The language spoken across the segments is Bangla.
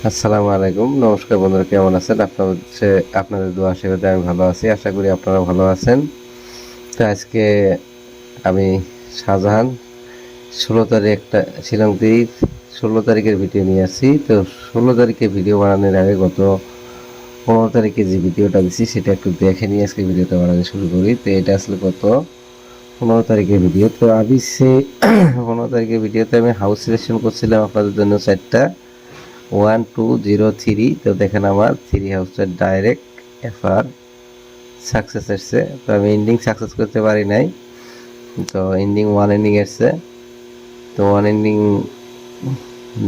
আসসালামু আলাইকুম, নমস্কার বন্ধুরা, কেমন আছেন? আপনাদের দোয়া আশীর্বাদে আমি ভালো আছি। আশা করি আপনারা ভালো আছেন। তো আজকে আমি শাহজাহান 16 তারিখ একটা শিলং দ্বীপ 16 তারিখের ভিডিও নিয়ে আসছি। তো 16 তারিখে ভিডিও বানানোর আগে গত 15 তারিখে যে ভিডিওটা দিচ্ছি সেটা একটু দেখে নিয়ে আজকে ভিডিওটা বানানো শুরু করি। তো এটা আসলে গত 15 তারিখের ভিডিও। তো আমি সে 15 তারিখের ভিডিওতে আমি হাউস সিলেকশন করছিলাম আপনাদের জন্য 4টা 1203। তো দেখেন আমার 3 হাউসটা ডাইরেক্ট এফআর সাকসেস এসছে। তো আমি এন্ডিং সাকসেস করতে পারি নাই। তো এন্ডিং ওয়ান এন্ডিং এসছে। তো ওয়ান এন্ডিং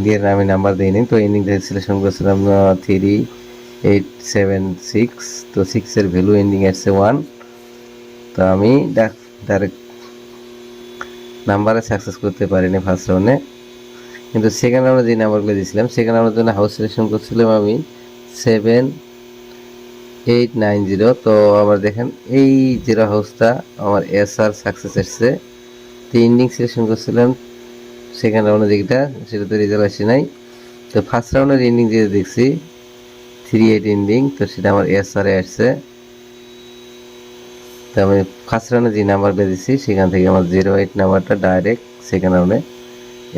দিয়ে আমি নাম্বার দিইনি। তো এন্ডিং থেকে সিলেকশন করেছিলাম 3876। তো 6-এর ভ্যালু এন্ডিং এসছে 1। তো আমি ডাইরেক্ট নাম্বারে সাকসেস করতে পারিনি ফার্স্ট রাউন্ডে। কিন্তু সেকেন্ড রাউন্ডে যে নাম্বারগুলো দিয়েছিলাম সেকেন্ড রাউন্ডের জন্য হাউস সিলেকশন করছিলাম আমি 7890। তো আবার দেখেন এই 0 হাউসটা আমার এসআর সাকসেস এসছে। তো এন্ডিং সিলেকশন করছিলাম সেকেন্ড রাউন্ডে যেটা সেটাতে রেজাল্ট আসে নাই। তো ফার্স্ট রাউন্ডের এন্ডিং যেটা দেখছি 38 এন্ডিং, তো সেটা আমার এসআরে আসছে। তো আমি ফার্স্ট রাউন্ডে যে নাম্বারটা দিচ্ছি সেখান থেকে আমার 08 নাম্বারটা ডাইরেক্ট সেকেন্ড রাউন্ডে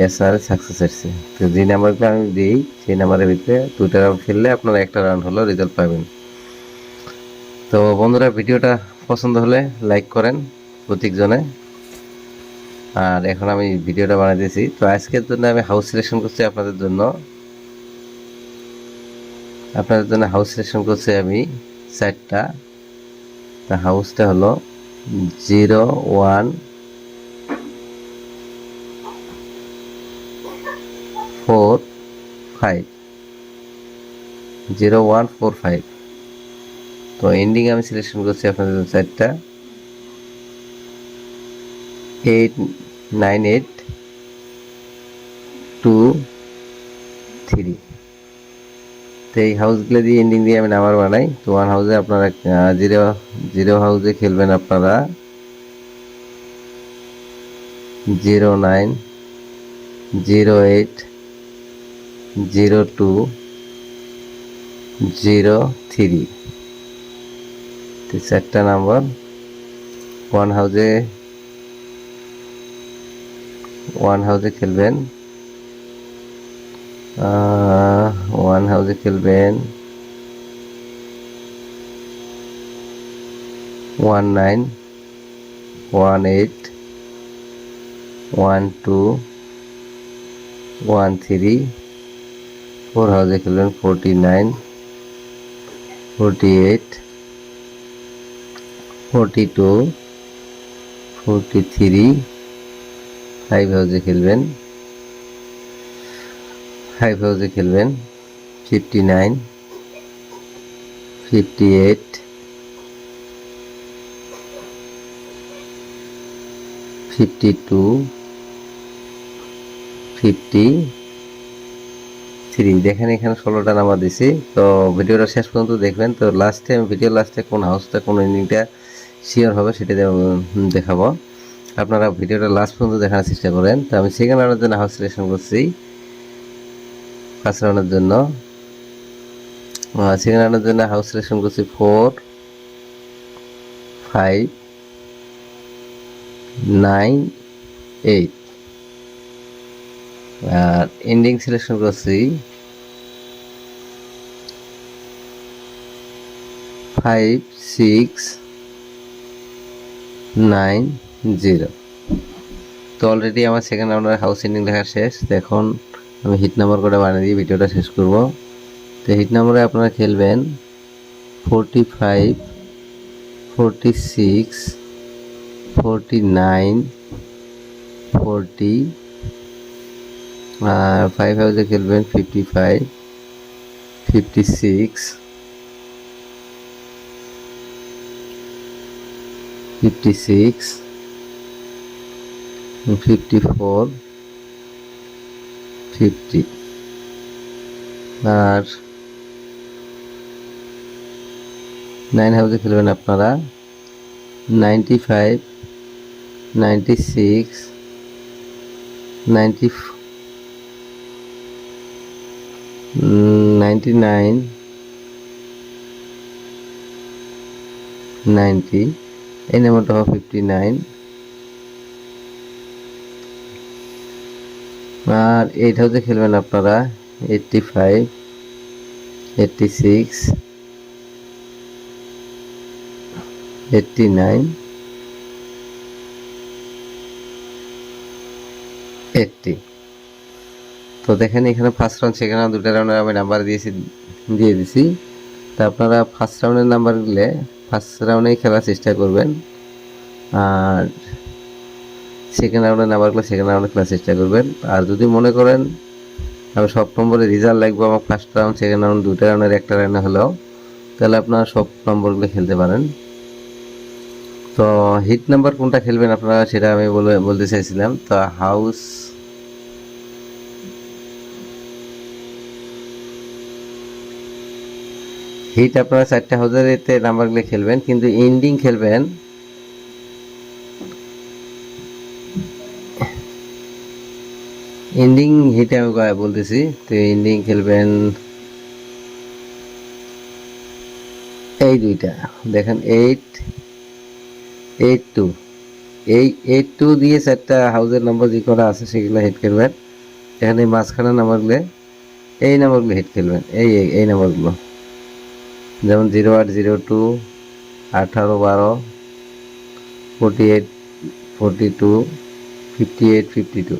এসআর সাকসেস আসছে। তো যে নাম্বারগুলো আমি দিই সেই নাম্বারের ভিতরে 2টা রাউন্ড খেললে আপনারা একটা রাউন্ড হলেও রেজাল্ট পাবেন। তো বন্ধুরা, ভিডিওটা পছন্দ হলে লাইক করেন প্রত্যেকজনে। আর এখন আমি ভিডিওটা বানাইতেছি। তো আজকের জন্য আমি হাউস সিলেকশন করছি আপনাদের জন্য হাউস সিলেকশন করছি আমি 4টা। তা হাউসটা হলো 0145 0145। তো এন্ডিং আমি সিলেকশন করছি আপনাদের জন্য 4টা 89823। তো এই হাউসগুলো দিয়ে এন্ডিং দিয়ে আমি নাম্বার বানাই। তো ওয়ান হাউসে আপনারা জিরো জিরো হাউসে খেলবেন আপনারা 09, 08, 02, 03। তো 4টা নাম্বার ওয়ান হাউসে খেলবেন। ওয়ান হাউসে খেলবেন 19, 18, 12, 13। 4 হাউসে খেলবেন 49, 48, 42, 43। 5 হাউসে খেলবেন 59, 58, 52, 53। দেখেন এখানে 16টা নাম্বার দিছি। তো ভিডিওটা শেষ পর্যন্ত দেখবেন। তো ভিডিও লাস্টে কোন হাউসটা কোন ইনিংটা শিওর হবে সেটা দেখাবো। আপনারা ভিডিওটা লাস্ট পর্যন্ত দেখার চেষ্টা করেন। তো আমি সেকেন্ড রাউন্ডের জন্য হাউস সিলেকশন করছি। ফার্স্ট রাউন্ডের জন্য হাউস সিলেকশন করছি 4, 5, 9, 8। আর এন্ডিং সিলেকশন করছি 5, 6, 9, 0। তো অলরেডি আমার সেকেন্ড রাউন্ডের হাউস এন্ডিং লেখা শেষ। এখন আমি হিট নাম্বার করে বানিয়ে দিয়ে ভিডিওটা শেষ করব। তো হিট নাম্বারে আপনারা খেলবেন 45, 46, 49, 40। আর 5 হাউসে খেলবেন 55, 56, 56, 54, 50। আর 9 হাউসে খেলবেন আপনারা 95, 96, 94, 99 90, এই নাম্বারটা হবে 59। আর এইট হাউসে খেলবেন আপনারা 85 86 89 80। তো দেখেন এখানে ফার্স্ট রাউন্ড সেকেন্ড রাউন্ড দুটো রাউন্ডের আমি নাম্বার দিয়ে দিছি। তো আপনারা ফার্স্ট রাউন্ডের নাম্বার দিলে ফার্স্ট রাউন্ডেই খেলার চেষ্টা করবেন, আর সেকেন্ড রাউন্ডের নাম্বারগুলো সেকেন্ড রাউন্ডে খেলার চেষ্টা করবেন। আর যদি মনে করেন আমি সব নম্বরে রেজাল্ট লাগবে আমার ফার্স্ট রাউন্ড সেকেন্ড রাউন্ড দুটো রাউন্ডের একটা রাউন্ডে হলেও, তাহলে আপনারা সব নম্বরগুলো খেলতে পারেন। তো হিট নাম্বার কোনটা খেলবেন আপনারা সেটা আমি বলতে চাইছিলাম। তো হাউস হিট আপনারা 4টে হাউসের এতে নাম্বারগুলো খেলবেন, কিন্তু এন্ডিং খেলবেন এন্ডিং হিটে আমি বলতেছি। তো এন্ডিং খেলবেন এই দুইটা দেখেন 882, এই 82 দিয়ে 4টা হাউসের নাম্বার যে করা আছে সেগুলো হিট খেলবেন। এখানে মাঝখানের নাম্বারগুলো এই নাম্বারগুলো হিট খেলবেন, এই নাম্বারগুলো যেমন 0802 18 12 48 42 58 52,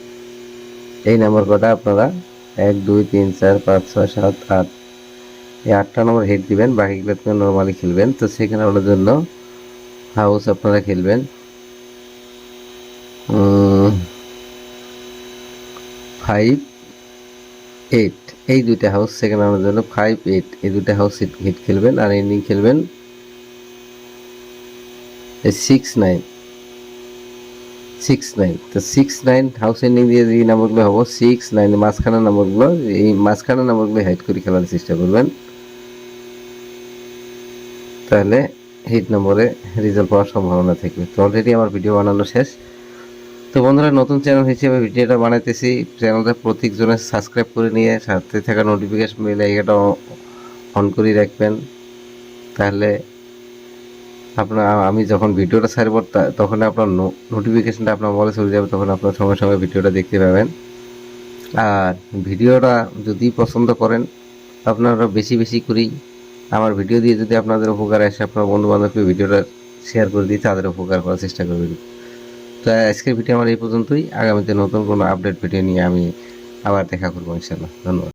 এই নাম্বার কটা আপনারা 1 2 3 4 5 6 7 8 এই 8টা নম্বর হিট দিবেন, বাকিগুলো তো নর্মালি খেলবেন। তো সেখানে ওনার জন্য হাউস আপনারা খেলবেন 5 8, এই দুইটা হাউস সেকেন্ড রাউন্ডের জন্য 5 8 এই দুইটা হাউস হিট খেলবেন। আর এন্ডিং খেলবেন 6 9। তো 6 9 হাউস এন্ডিং দিয়ে যে নাম্বারগুলো হবো 6 9 মাঝখানের নাম্বারগুলো, এই মাঝখানের নাম্বারগুলো হিট করে খেলার চেষ্টা করবেন, তাহলে হিট নম্বরে রেজাল্ট পাওয়ার সম্ভাবনা থাকবে। তো অলরেডি আমার ভিডিও বানানো শেষ। তো বন্ধুরা নতুন চ্যানেল হিসেবে ভিডিওটা বানাইতেছি, চ্যানেলটা প্রত্যেকজনের সাবস্ক্রাইব করে নিয়ে সাথে থাকা নোটিফিকেশন বেল আইকনটা অন করে রাখবেন, তাহলে আপনার আমি যখন ভিডিওটা ছাড়ব তখন আপনার নোটিফিকেশনটা আপনার মোবাইলে চলে যাবে, তখন আপনার সঙ্গে সঙ্গে ভিডিওটা দেখতে পাবেন। আর ভিডিওটা যদি পছন্দ করেন আপনারা বেশি বেশি করেই আমার ভিডিও দিয়ে যদি আপনাদের উপকার আসে আপনার বন্ধু বান্ধবকে ভিডিওটা শেয়ার করে দিয়ে তাদের উপকার করার চেষ্টা করবেন। তো আজকের ভিডিও আমার এই পর্যন্তই। আগামীতে নতুন কোনো আপডেট ভিডিও নিয়ে আমি আবার দেখা করবো ইনশাল্লাহ। ধন্যবাদ।